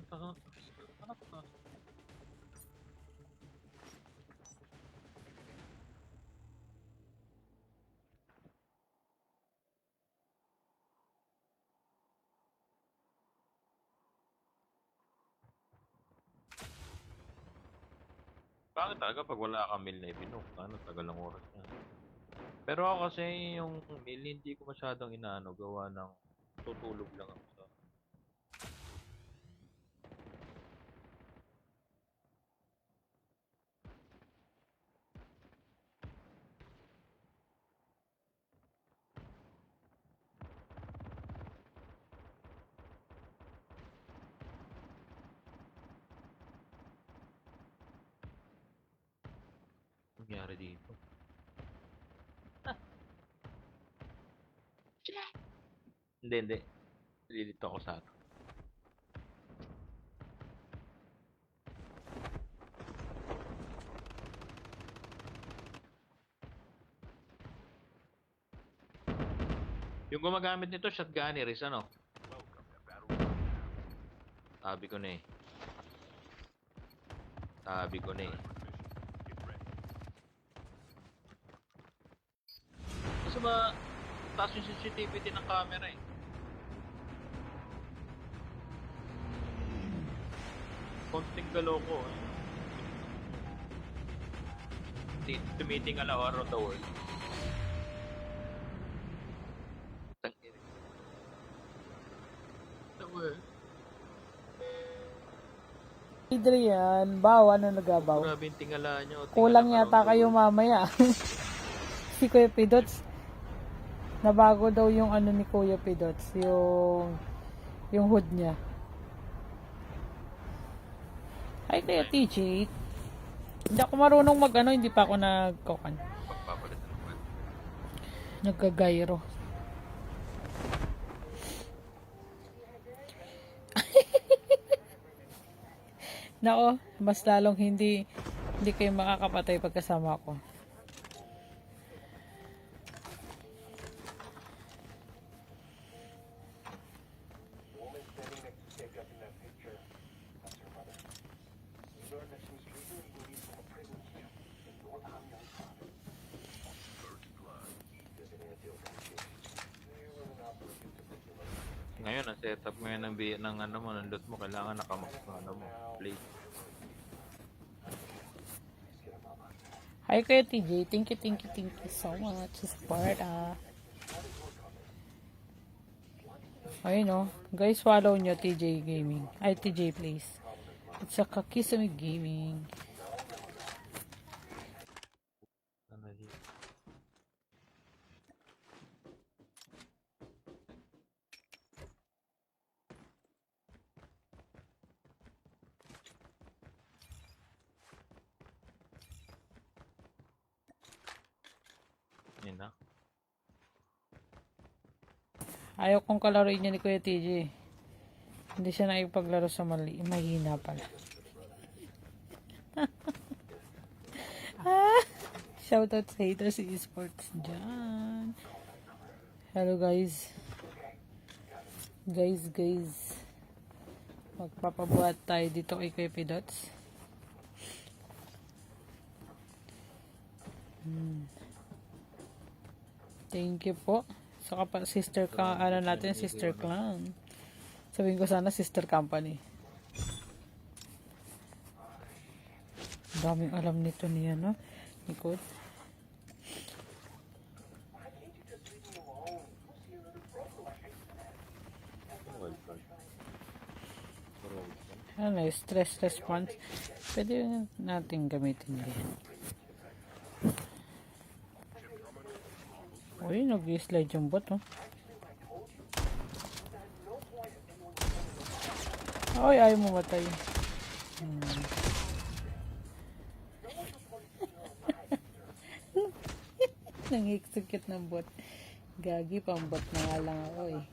Anak ka. Bakit talaga pag wala kang meal na ibinok? Ano, tagal ng oras na. Pero ako kasi yung meal, hindi ko masyadong inaano, gawa ng tutulog lang ako sa... Nangyari dito. Hindi, hindi. Lilito ako sa ato. Yung gumagamit nito, shotgunneries, ano? Sabi ko na eh. Sabi ko na eh. Kasi ba, taas yung sensitivity ng camera eh. Konting galaw ko eh. Tumitingala ako around the world. The world. Adrian, bawa na nagabaw. Grabe yung tingala nyo. Kulang yata kayo mamaya. Si Kuya Pidots, nabago daw yung ano ni Kuya Pidots, yung hood niya. Ay, Kuya TJ. Hindi ako marunong mag ano, hindi pa ako nagkokan. Pagpapalit na naman. Nagkagayro. Nako, mas lalong hindi kayo makakapatay pagkasama ko. Ngayon, ang setup ngayon ng ano mo, ng loot mo, kailangan nakamouse ng ano mo, play. Hi Kuya TJ, thank you so much sa support. Ayun no, guys, follow nyo TJ Gaming. Ay, TJ Plays. At saka Kisame Gaming. Ano dito? Yun na. Ayaw kong kalaroin niya ni Kuya TJ. Hindi siya naipaglaro sa mahina pala. Shoutout sa haters si esports dyan. Hello guys. Guys. Magpapabuhat tayo dito kay Kuya Pidots. Thank you po. So kapag sister ka, ano natin, sister clan. Sabihin ko sana sister company. Daming alam nito niya, no? Nikod. Ano, stress response. Pwede natin gamitin din. Uy, nag-slide yung bot, oh. Ay, ayaw mo matay. Nang-execute ng bot. Gagi, pang bot na nga lang ako, eh.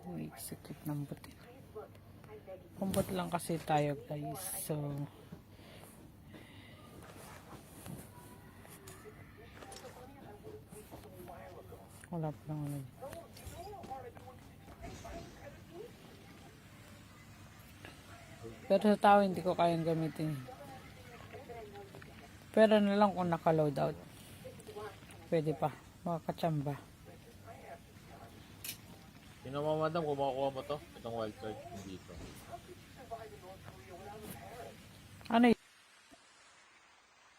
Nang-execute ng bot, eh. Pang bot lang kasi tayo, guys. So, Wala pa lang ano. Pero sa tao hindi ko kayang gamitin. Pero na lang kung naka-load out. Pwede pa. Makakatsamba. Sino mo, madam, kung makukuha mo to? Itong wildcard, hindi to. Ano yun?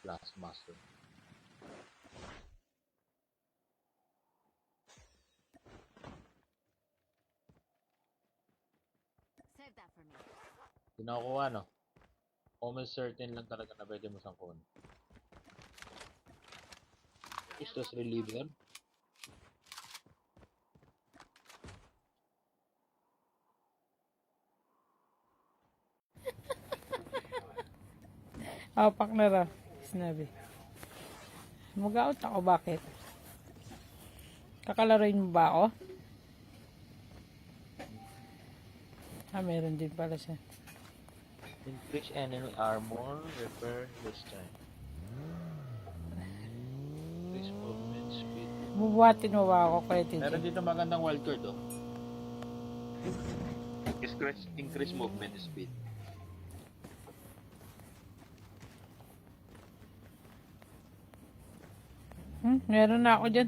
Last master. Save that for me. Pinakuha, no? Almost certain lang talaga na pwede mo sangkon. Istos reliever. Pak na ra. Sinabi. Mag-out ako, bakit? Kakalaroin mo ba ako? Meron din pala siya. Increase enemy armor, repair this time. Increase movement speed. Bubuhatin mo ba ako kay TJ? Meron dito magandang wildcard, oh. Increase movement speed. Meron na ako dyan.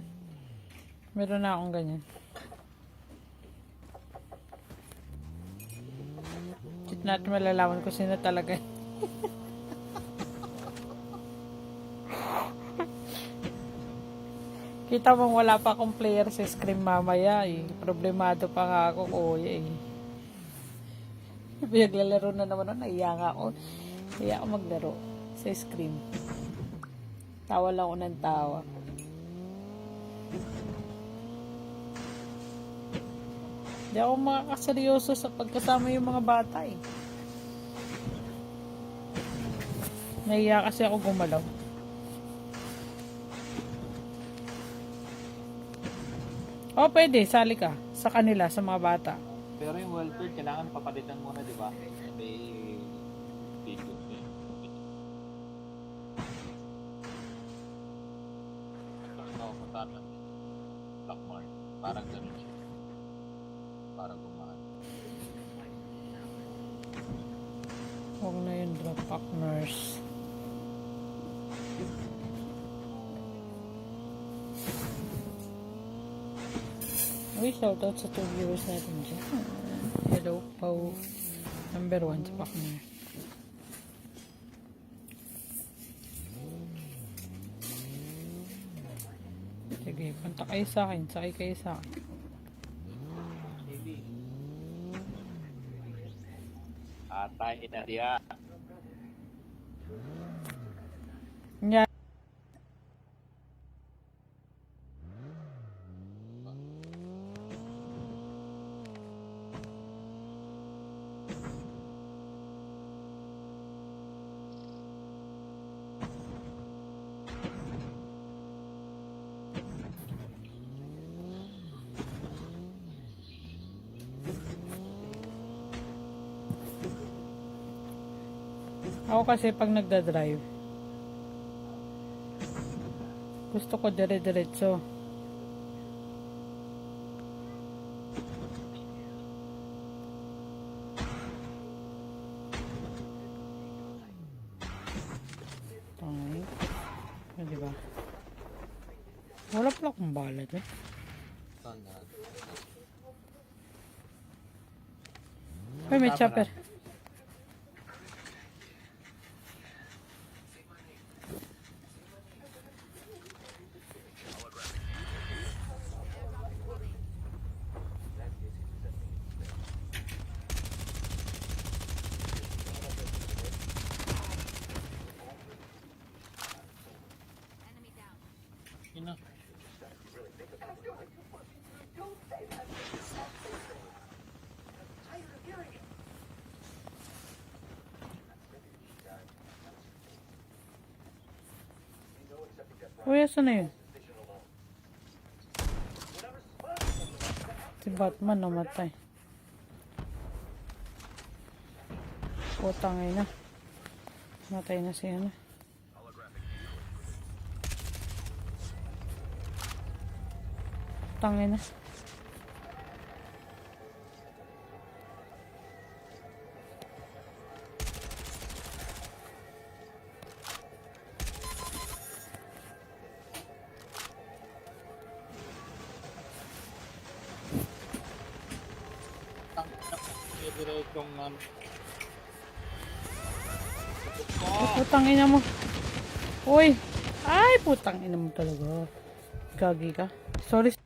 Meron na akong ganyan. Cheat natin malalaman ko sino talaga. Kita mong wala pa akong player sa scrim mamaya eh. Problemado pa nga ako, kuya eh. Pinaglalaro na naman ako, naiya nga ako. Kaya ako maglaro sa scrim. Tawa lang ako ng tawa. Hindi ako makakaseryoso sa pagkasama yung mga bata eh. Naiya kasi ako gumalaw. Oh, pwede. Sali ka. Sa kanila, sa mga bata. Pero yung wildcard, kailangan papalitan muna, di ba? May video. Oo, matama. Black mark. Parang ganun siya. Parang gumahan. Huwag na yun, drop pack nurse. Uy, shoutout sa 2 viewers natin dyan. Hello, Pau. Number 1 sa pack nurse. Sige, punta kayo sa akin. Sakay kayo sa akin. Atay na diya. Yan. Ako kasi pag nagda-drive, gusto ko dire-diretso. Ay, diba? Wala pala akong bala doon. Ay, may chopper. Enemy down. Ina. Uy, asan na yun? Si Batman namatay. Putang ina. Matay na siya na. putang ina. Diretsong ano. Ay, putang ina mo. Uy! Ay, putang ina mo talaga. Gagi ka. Sorry.